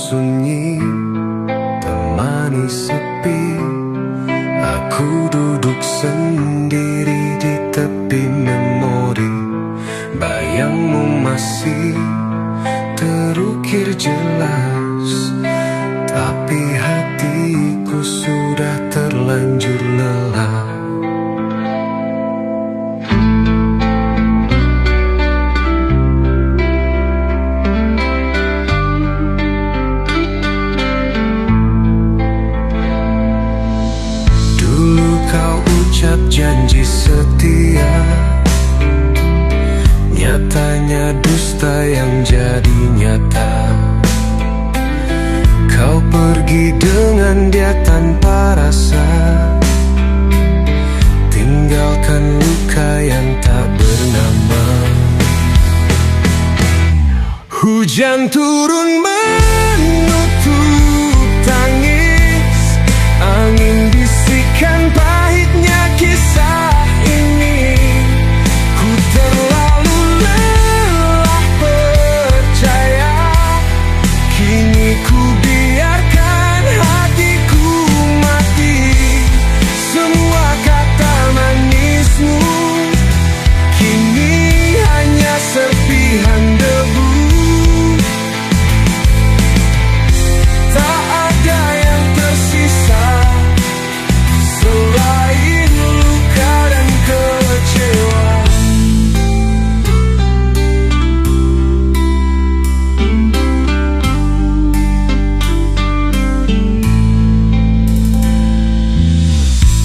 sunyi, temani sepi. Aku duduk sendiri di tepi memori. Bayangmu masih terukir jelas, tapi hatiku sudah terlanjur lelah. Dulu kau ucap janji setia, nyatanya dusta yang jadi nyata. Kau pergi dengan dia tanpa rasa, tinggalkan luka yang tak bernama. Hujan turun menutup tangis, angin bisikan pahitnya kisah ini. Ku terlalu lelah percaya, kini ku biarkan hatiku mati. Semua kata manismu kini hanya serpihan debu. Tak ada yang tersisa selain luka dan kecewa.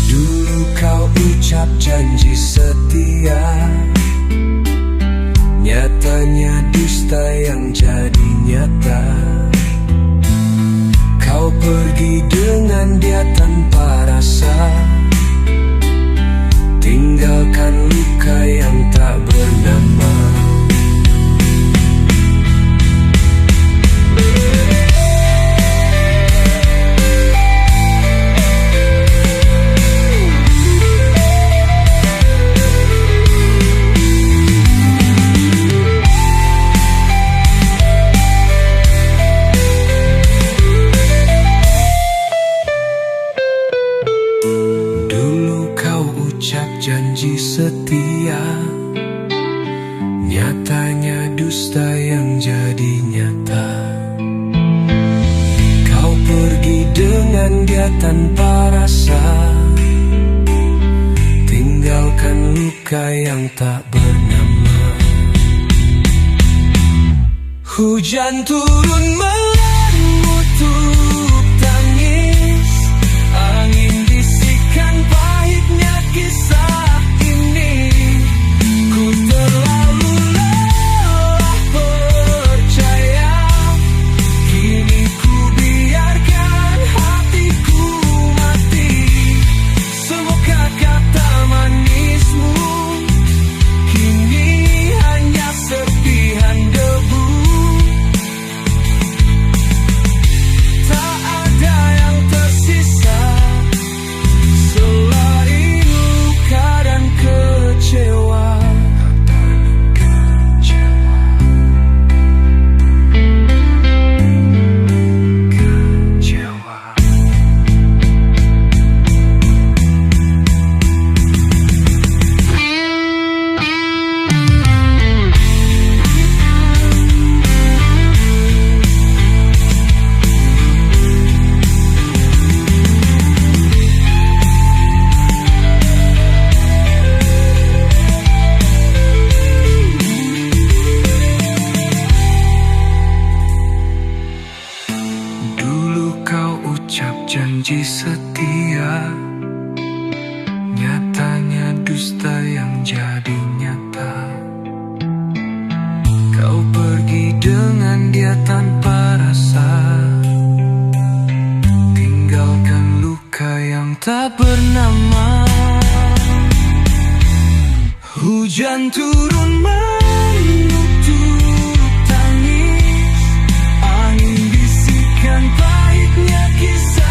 Dulu kau ucap janji setia, nyatanya dusta yang jadi nyata. Kau pergi dengan dia tanpa rasa, tinggalkan luka yang tak bernama. Janji setia, nyatanya dusta yang jadi nyata. Kau pergi dengan dia tanpa rasa, tinggalkan luka yang tak bernama. Hujan turun menutup tangis, angin bisikan pahitnya kisah. Janji setia, nyatanya dusta yang jadi nyata. Kau pergi dengan dia tanpa rasa, tinggalkan luka yang tak bernama. Hujan turun menutup tangis, angin bisikan pahitnya kisah.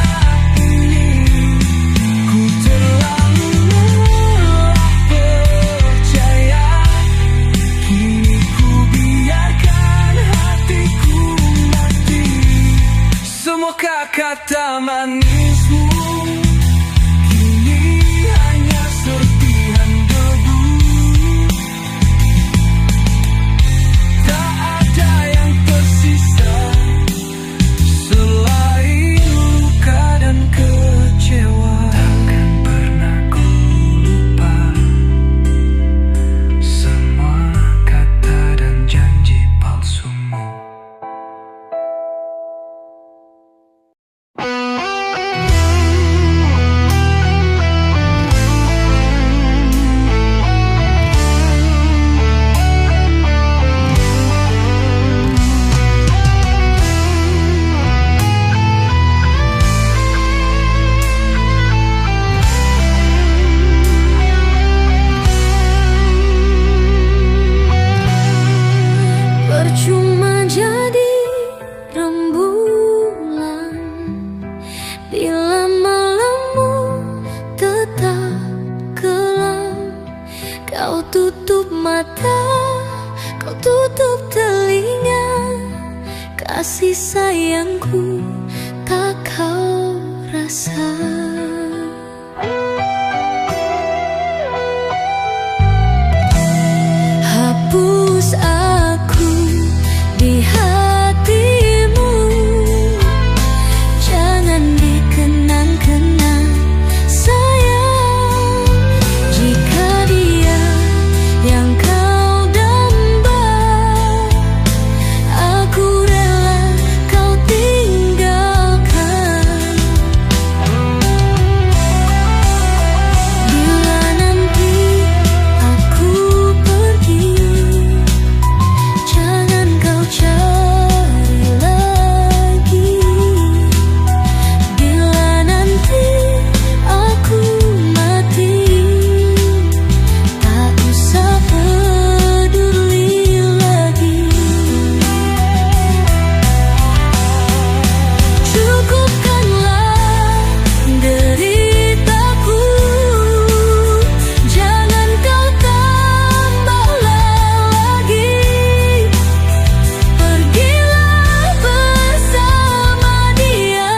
kasih sayangku tak kau rasa. Hapus aku di hatimu, jangan dikenang-kenang sayang. Jika dia yang kau damba, aku rela kau tinggalkan. Bila nanti aku pergi, jangan kau cari lagi. Bila nanti aku mati, tak usah peduli lagi. Cukupkanlah deritaku, jangan kau tambah lagi. Pergilah bersama dia,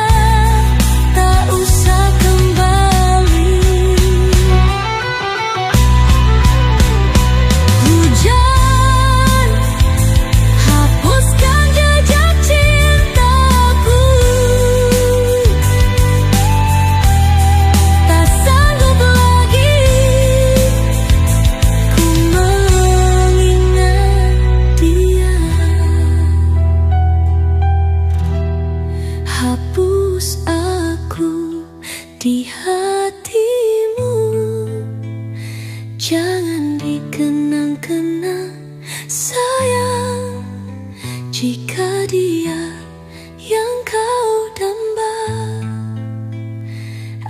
tak usah kembali. Hujan, hapuskan jejak cintaku. Tak sanggup lagi ku mengingat dia. Hapus aku di hatimu, jangan dikenang-kenang sayang. Jika dia yang kau damba,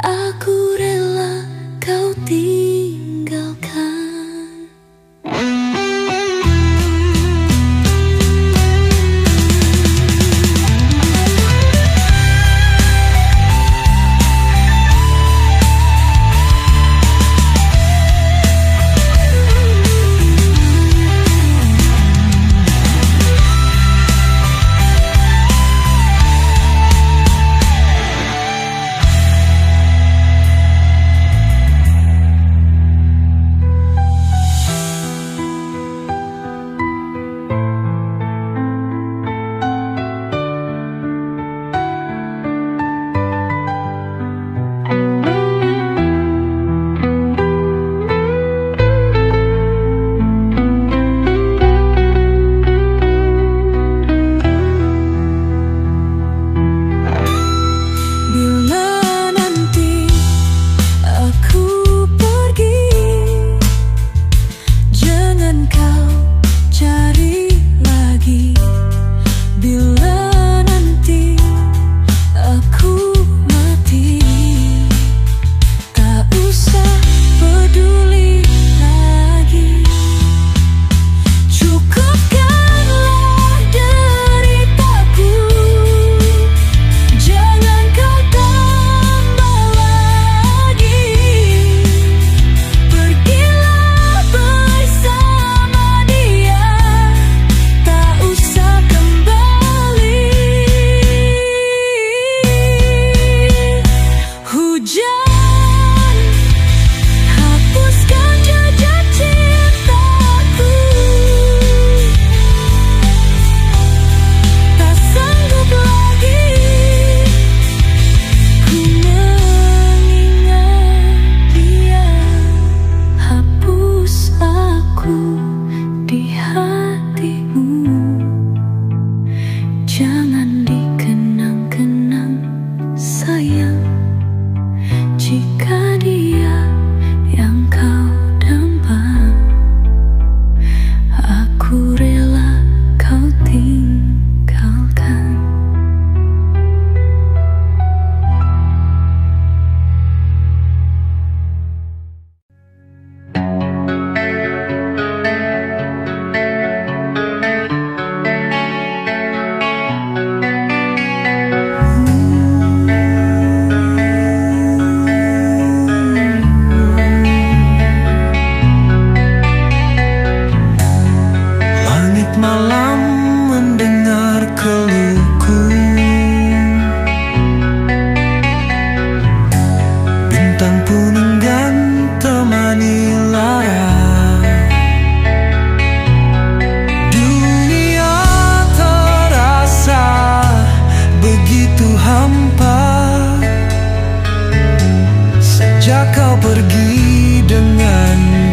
aku rela kau tinggalkan.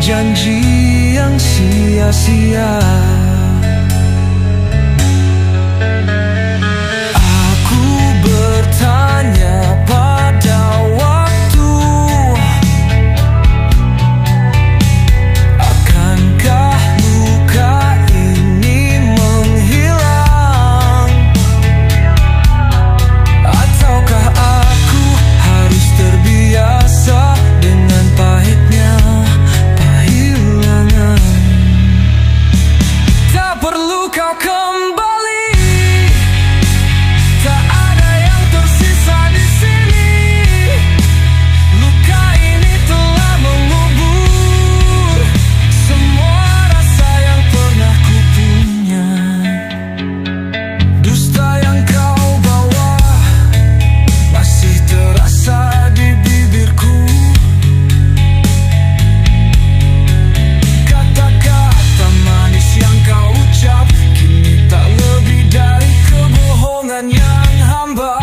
janji yang sia-sia. Aku bertanya pada waktu, akankah luka ini menghilang? Ataukah aku harus terbiasa dengan pahitnya kehilangan? Tak perlu kau kembali, tak ada yang tersisa di sini. Luka ini telah mengubur semua rasa yang pernah ku punya. Dusta yang kau bawa masih terasa di bibirku. Kata-kata manis yang kau ucap kini tak lebih dari kebohongan yang hambar.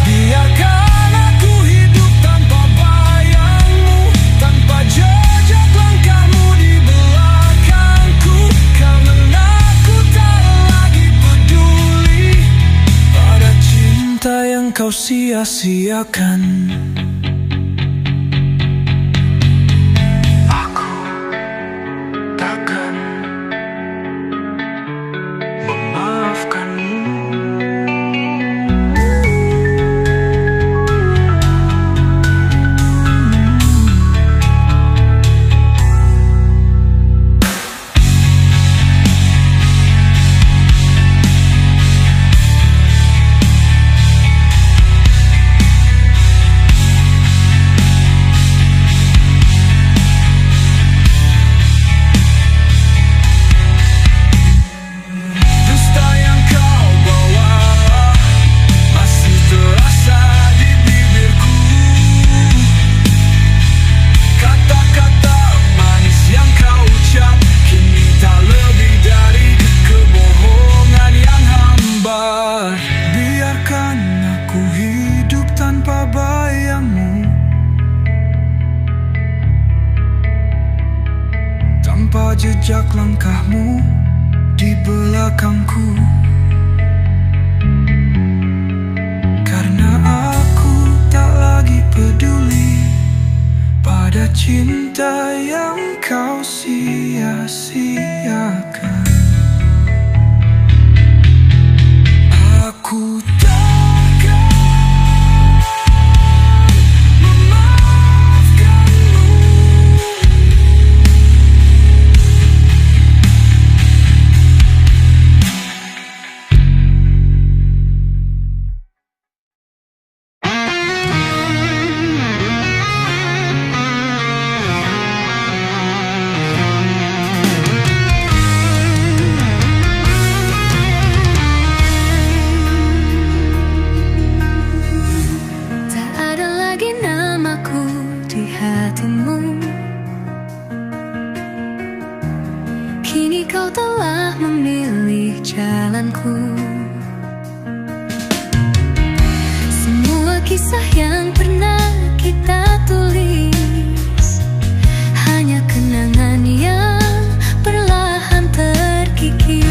Biarkan aku hidup tanpa bayangmu, tanpa jejak langkahmu di belakangku. Karena aku tak lagi peduli pada cinta yang kau sia-siakan. Aku takkan memaafkanmu. Dusta yang kau bawa masih terasa di bibirku. Kata-kata manis yang kau ucap kini tak lebih dari kebohongan yang hambar. Biarkan aku hidup tanpa bayangmu, tanpa jejak langkahmu di belakangku. Karena aku tak lagi peduli pada cinta yang kau sia-siakan. Aku takkan memaafkanmu. Tak ada lagi namaku di hatimu. Kini kau telah memilih jalanku. Semua kisah yang pernah kita tulis hanya kenangan yang perlahan terkikis.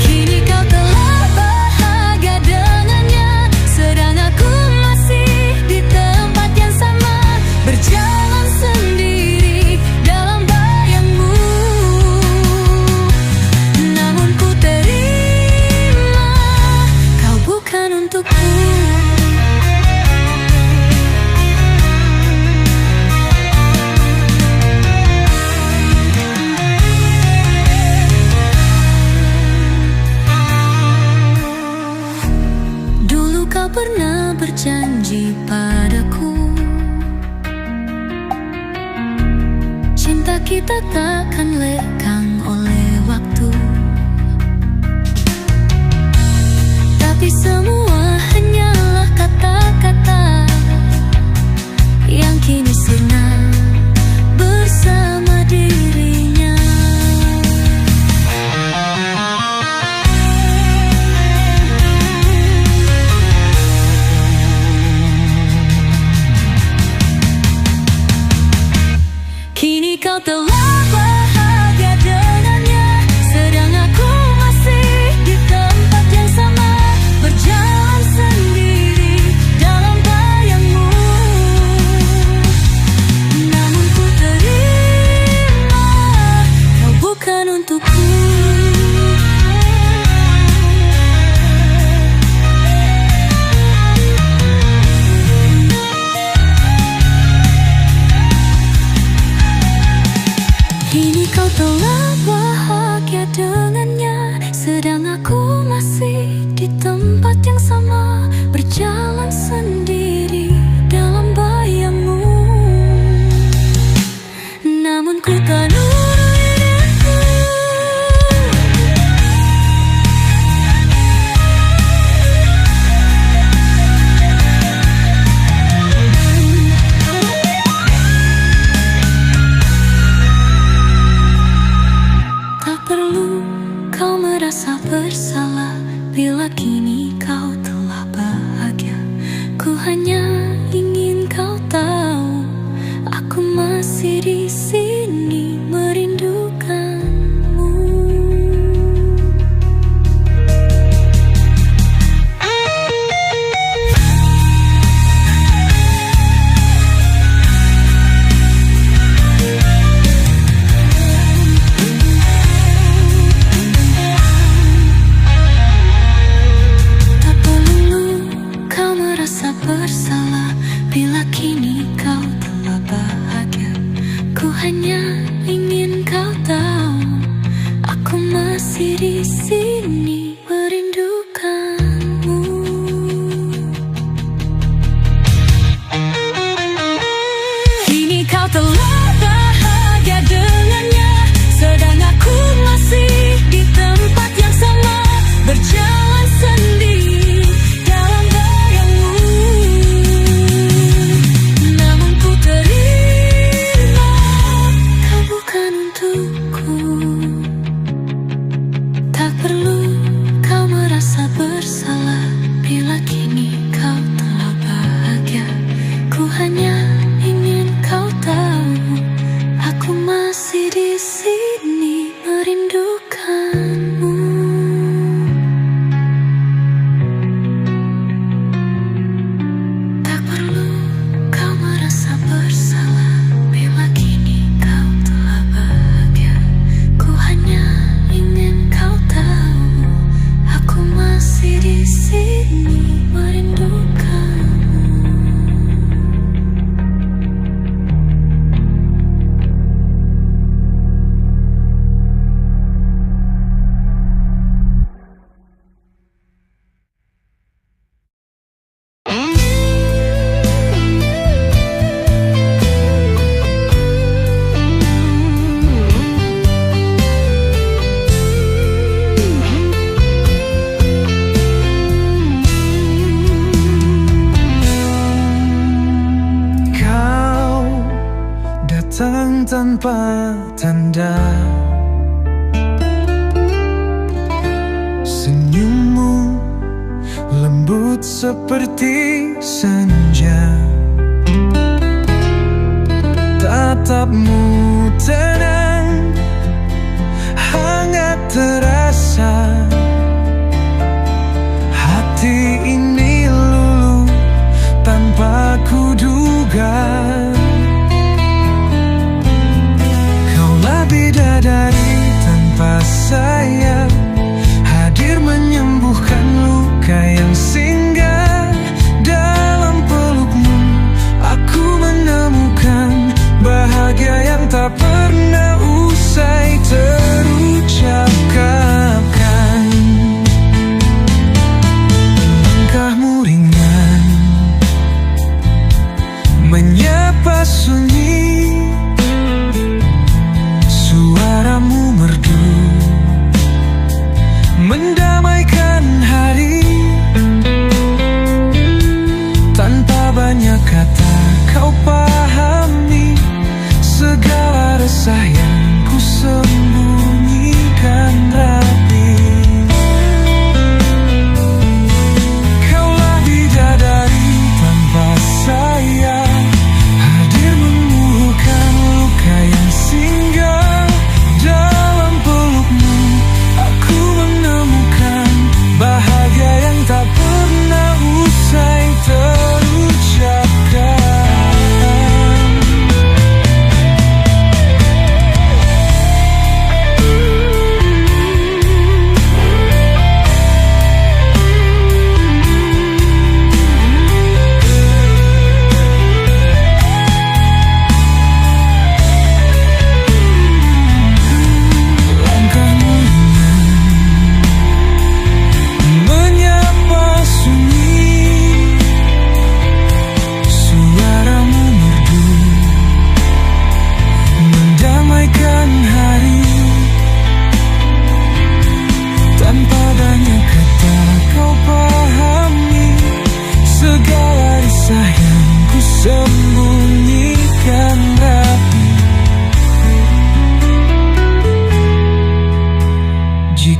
Kini kau telah bahagia dengannya, sedang aku masih di tempat yang sama. Kini kau telah bahagia dengannya, sedang aku masih di tempat yang sama, berjalan sendiri dalam bayangmu. Namun ku tak nurut diriku. Tak perlu kau merasa bersalah bila kini kau telah bahagia. Ku hanya ingin kau tahu, aku masih di sini merindukanmu. Tak perlu kau merasa bersalah bila kini kau telah bahagia. Ku hanya ingin kau tahu, aku masih di sini merindukanmu. Kini kau telah bahagia dengannya, sedang aku masih di tempat yang sama, berjalan sendiri dalam bayangmu. Namun ku terima kau bukan untukku. Tak perlu kau merasa bersalah bila kini kau telah bahagia. Ku hanya ingin kau tahu, aku masih di sini merindukanmu. Tak perlu kau merasa bersalah bila kini kau telah bahagia. Ku hanya ingin kau tahu, aku masih di sini merindukanmu. Kau datang tanpa tanda, senyummu lembut seperti senja, tatapmu tenang, hangat terasa. Hati ini luluh tanpa kuduga. Kaulah bidadari tanpa sayap, hadir menyembuhkan luka yang singgah. Dalam pelukmu aku menemukan bahagia yang tak pernah usai terucapkan.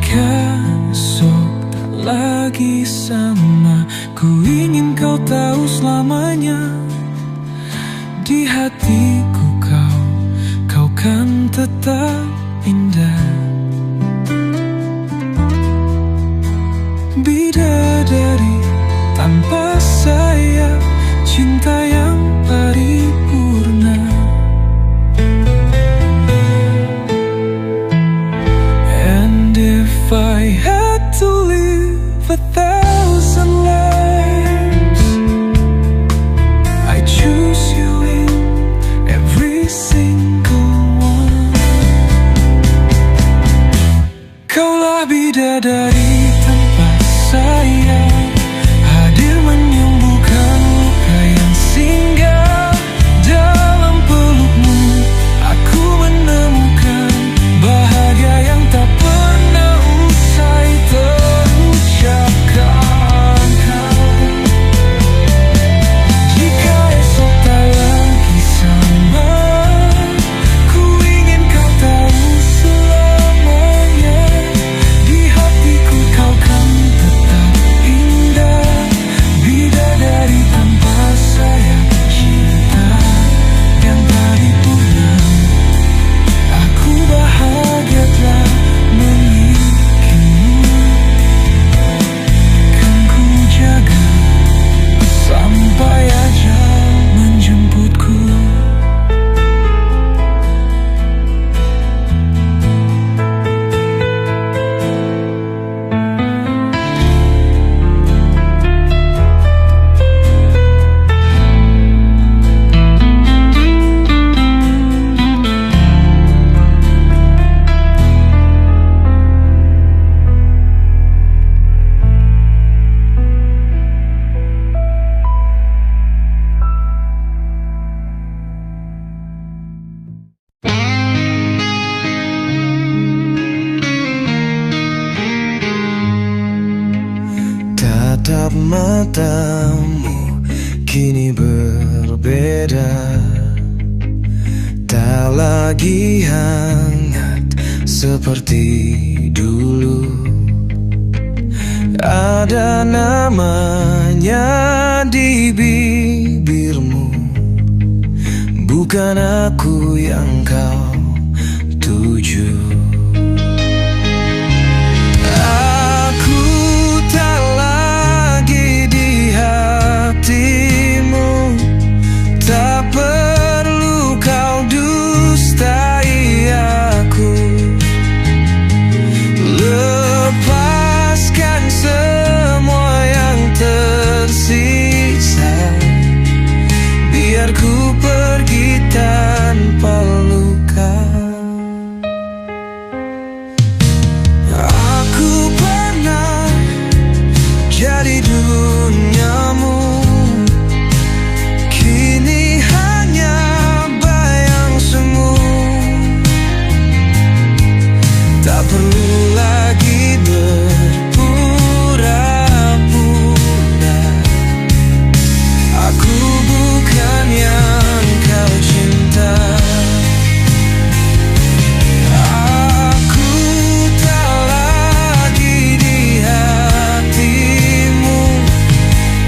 Jika esok tak lagi sama, ku ingin kau tahu selamanya. Di hatiku kau kan tetap indah. Bidadari tanpa sayap, cinta yang paripurna. And if I had to live 1,000 lives, I choose you in every single one. Kaulah bidadari tanpa sayap, hadir menyembuhkan luka yang singgah. Dalam pelukmu aku menemukan bahagia yang tak pernah usai terucapkan. Jika esok tak lagi sama, ku ingin kau tahu selamanya. Di hatiku kau kan tetap indah. Bidadari tanpa sayap, cinta yang paripurna. Aku bahagia telah memilikimu. Kan ku jaga sampai ajal menjemputku. Tatap matamu kini berbeda, tak lagi hangat seperti dulu. Ada namanya di bibirmu, bukan aku yang kau tuju. Aku tak lagi di hatimu, tak perlu kau dustai aku. Lepaskan semua yang tersisa, biar ku pergi tanpa luka. Aku pernah jadi duniamu, kini hanya bayang semu. Tak perlu lagi berpura-pura, aku bukan yang kau cinta. Aku tak lagi di hatimu,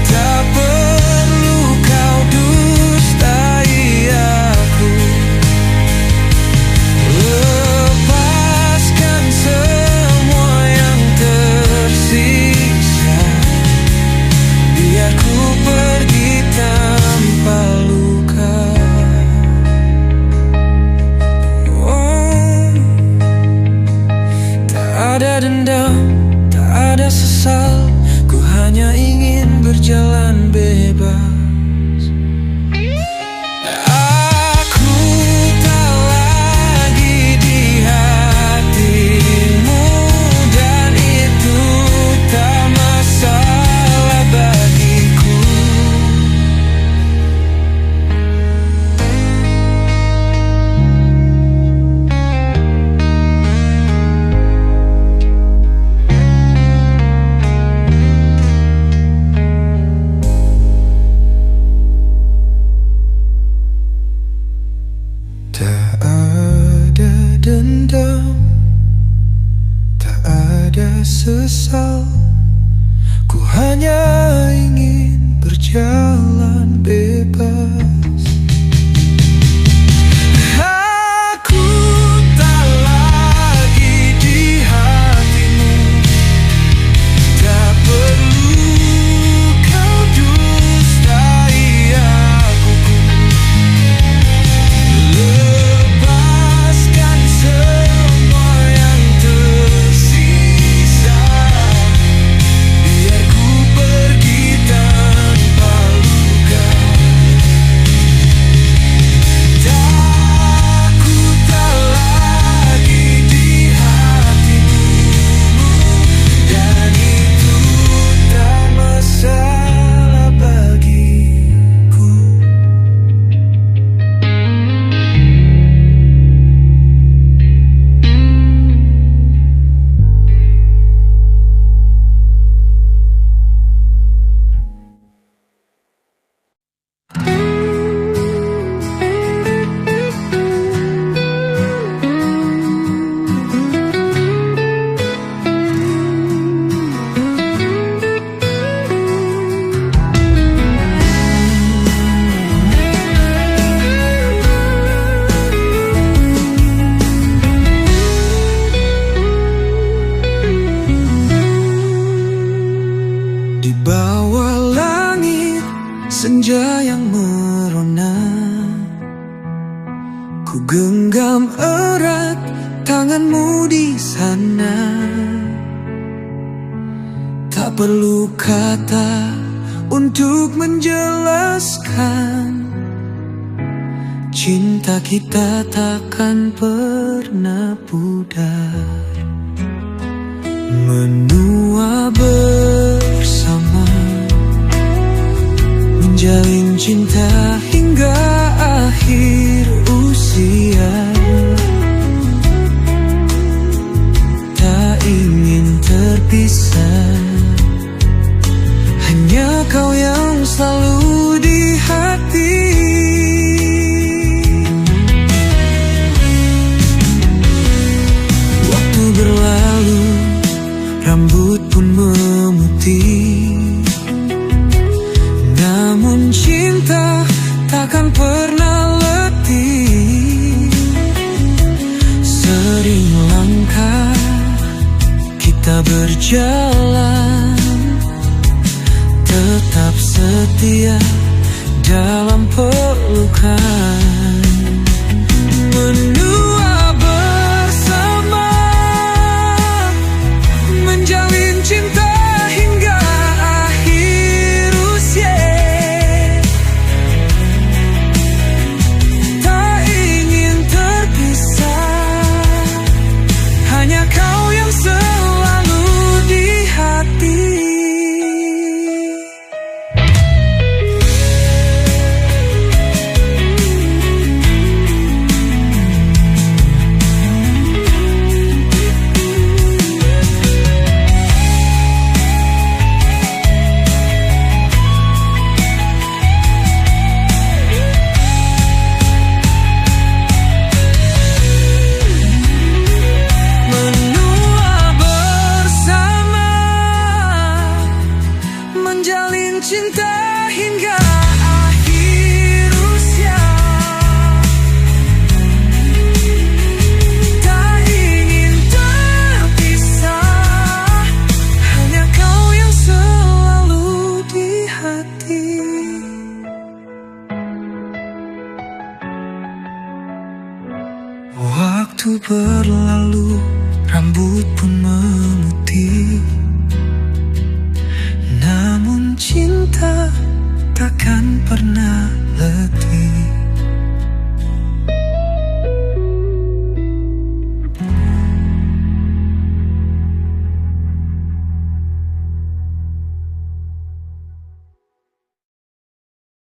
tak perlu kau dustai aku. Lepaskan semua yang tersisa, biar ku pergi tanpa luka. Oh, tak ada dendam, tak ada sesal, ku hanya ingin berjalan bebas. Aku tak lagi di hatimu, dan itu tak masalah bagiku. ada sesal. Ku hanya ingin berjalan bebas. Aku tak lagi di hatimu. Tak perlu kau dustai aku. Lepaskan semua yang tersisa. Biar ku pergi tanpa luka. Aku tak lagi di hatimu. Dan itu tak masalah bagiku. Di bawah langit senja yang merona, ku genggam erat tanganmu di sana. Tak perlu kata untuk menjelaskan, cinta kita takkan pernah pudar. Menua bersama, menjalin cinta hingga akhir usia. Tak ingin terpisah, hanya kau yang selalu di hati. Waktu berlalu, rambut pun memutih, namun cinta takkan pernah letih. Sering langkah kita berjalan, tetap setia dalam pelukan. Menua bersama, menjalin cinta hingga akhir usia. Tak ingin terpisah, hanya kau yang selalu di hati. Menjalin cinta hingga akhir usia. Tak ingin terpisah, hanya kau yang selalu di hati. Waktu berlalu, rambut pun memutih, namun cinta takkan pernah letih.